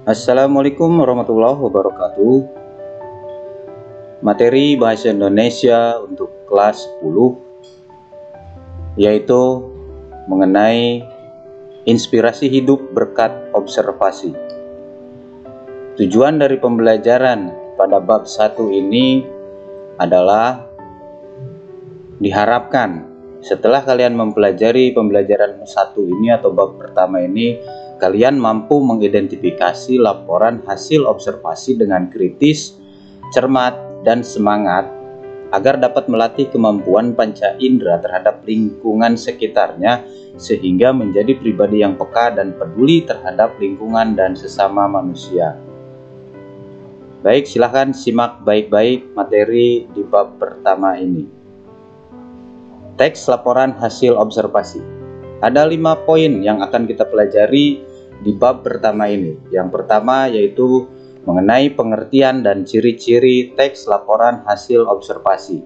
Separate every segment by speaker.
Speaker 1: Assalamualaikum warahmatullahi wabarakatuh. Materi Bahasa Indonesia untuk kelas 10 yaitu mengenai inspirasi hidup berkat observasi. Tujuan dari pembelajaran pada bab 1 ini adalah diharapkan setelah kalian mempelajari pembelajaran 1 ini atau bab pertama ini, kalian mampu mengidentifikasi laporan hasil observasi dengan kritis, cermat, dan semangat agar dapat melatih kemampuan panca indera terhadap lingkungan sekitarnya sehingga menjadi pribadi yang peka dan peduli terhadap lingkungan dan sesama manusia. Baik, silahkan simak baik-baik materi di bab pertama ini. Teks laporan hasil observasi. Ada 5 poin yang akan kita pelajari di bab pertama ini. Yang pertama yaitu mengenai pengertian dan ciri-ciri teks laporan hasil observasi.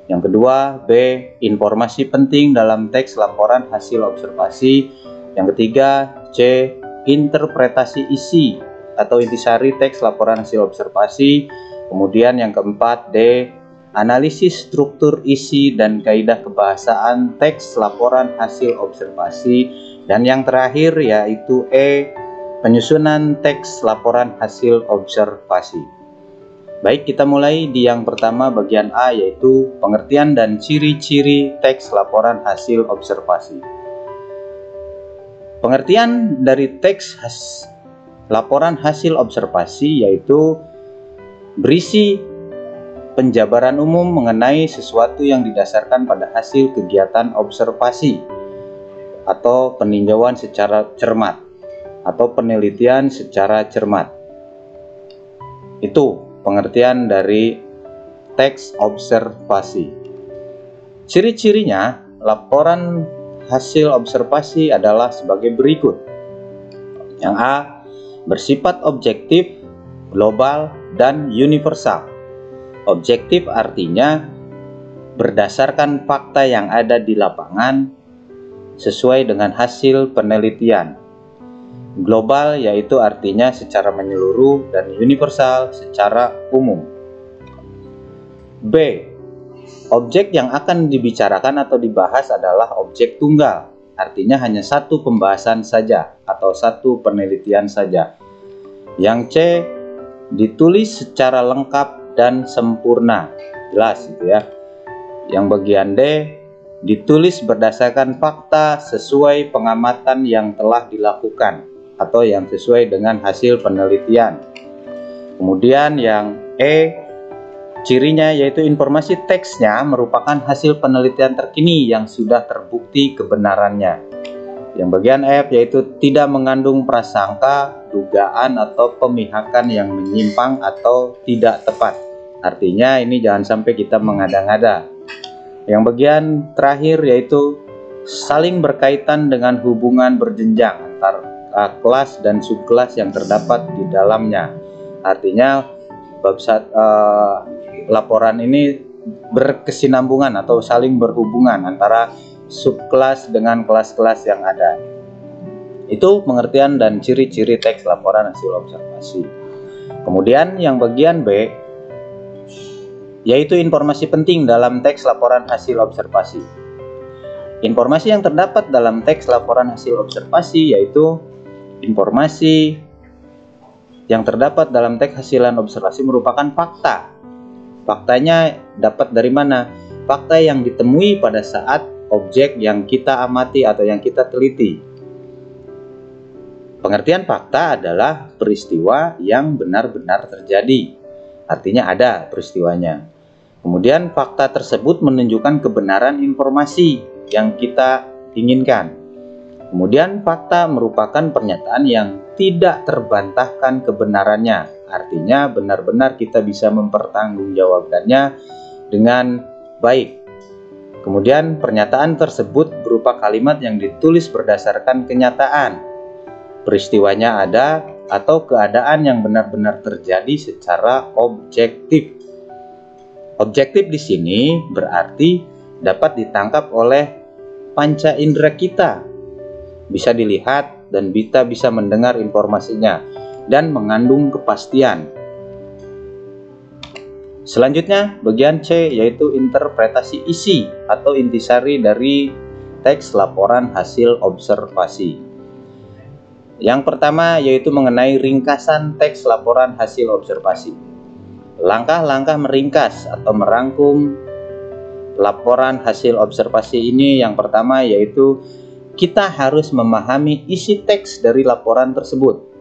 Speaker 1: Yang kedua, B. Informasi penting dalam teks laporan hasil observasi. Yang ketiga, C. Interpretasi isi atau intisari teks laporan hasil observasi. Kemudian yang keempat, D. Analisis struktur isi dan kaidah kebahasaan teks laporan hasil observasi. Dan yang terakhir yaitu E. Penyusunan teks laporan hasil observasi. Baik, kita mulai di yang pertama bagian A yaitu pengertian dan ciri-ciri teks laporan hasil observasi. Pengertian dari teks laporan hasil observasi yaitu berisi penjabaran umum mengenai sesuatu yang didasarkan pada hasil kegiatan observasi atau peninjauan secara cermat atau penelitian secara cermat. Itu pengertian dari teks observasi. Ciri-cirinya, laporan hasil observasi adalah sebagai berikut. Yang A, bersifat objektif, global, dan universal. Objektif artinya berdasarkan fakta yang ada di lapangan sesuai dengan hasil penelitian. Global yaitu artinya secara menyeluruh dan universal secara umum. B. Objek yang akan dibicarakan atau dibahas adalah objek tunggal, artinya hanya satu pembahasan saja atau satu penelitian saja. Yang C. Ditulis secara lengkap dan sempurna, jelas itu ya. Yang bagian D, ditulis berdasarkan fakta sesuai pengamatan yang telah dilakukan atau yang sesuai dengan hasil penelitian. Kemudian yang E, cirinya yaitu informasi teksnya merupakan hasil penelitian terkini yang sudah terbukti kebenarannya. Yang bagian F yaitu tidak mengandung prasangka, dugaan atau pemihakan yang menyimpang atau tidak tepat. Artinya ini jangan sampai kita mengada-ngada. Yang bagian terakhir yaitu saling berkaitan dengan hubungan berjenjang antar kelas dan subkelas yang terdapat di dalamnya. Artinya laporan ini berkesinambungan atau saling berhubungan antara subkelas dengan kelas-kelas yang ada. Itu pengertian dan ciri-ciri teks laporan hasil observasi. Kemudian yang bagian B yaitu informasi penting dalam teks laporan hasil observasi. Informasi yang terdapat dalam teks laporan hasil observasi yaitu informasi yang terdapat dalam teks hasilan observasi merupakan fakta. Faktanya dapat dari mana? Fakta yang ditemui pada saat objek yang kita amati atau yang kita teliti. Pengertian fakta adalah peristiwa yang benar-benar terjadi. Artinya ada peristiwanya. Kemudian fakta tersebut menunjukkan kebenaran informasi yang kita inginkan. Kemudian fakta merupakan pernyataan yang tidak terbantahkan kebenarannya. Artinya benar-benar kita bisa mempertanggungjawabkannya dengan baik. Kemudian pernyataan tersebut berupa kalimat yang ditulis berdasarkan kenyataan. Peristiwanya ada atau keadaan yang benar-benar terjadi secara objektif. Objektif di sini berarti dapat ditangkap oleh panca indera kita. Bisa dilihat dan kita bisa mendengar informasinya. dan mengandung kepastian. Selanjutnya, bagian C yaitu interpretasi isi atau intisari dari teks laporan hasil observasi. Yang pertama yaitu mengenai ringkasan teks laporan hasil observasi. Langkah-langkah meringkas atau merangkum laporan hasil observasi ini yang pertama yaitu kita harus memahami isi teks dari laporan tersebut.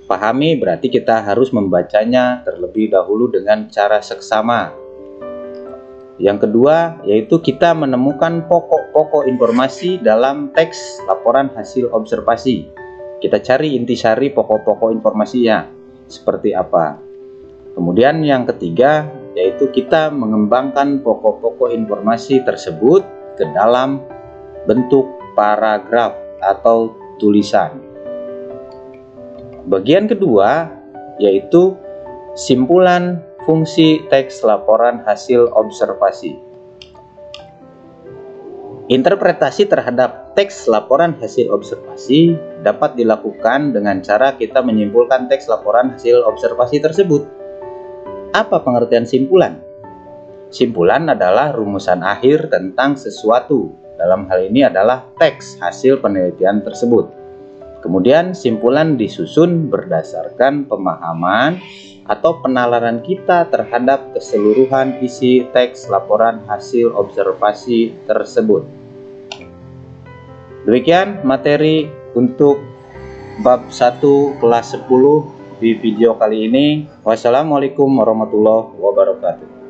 Speaker 1: Pahami berarti kita harus membacanya terlebih dahulu dengan cara seksama. Yang kedua yaitu kita menemukan pokok-pokok informasi dalam teks laporan hasil observasi. Kita cari intisari pokok-pokok informasinya seperti apa. Kemudian yang ketiga yaitu kita mengembangkan pokok-pokok informasi tersebut ke dalam bentuk paragraf atau tulisan. Bagian kedua yaitu simpulan fungsi teks laporan hasil observasi. Interpretasi terhadap teks laporan hasil observasi dapat dilakukan dengan cara kita menyimpulkan teks laporan hasil observasi tersebut. Apa pengertian simpulan? Simpulan adalah rumusan akhir tentang sesuatu. Dalam hal ini adalah teks hasil penelitian tersebut. Kemudian simpulan disusun berdasarkan pemahaman atau penalaran kita terhadap keseluruhan isi teks laporan hasil observasi tersebut. Demikian materi untuk bab 1 kelas 10 di video kali ini. Wassalamualaikum warahmatullahi wabarakatuh.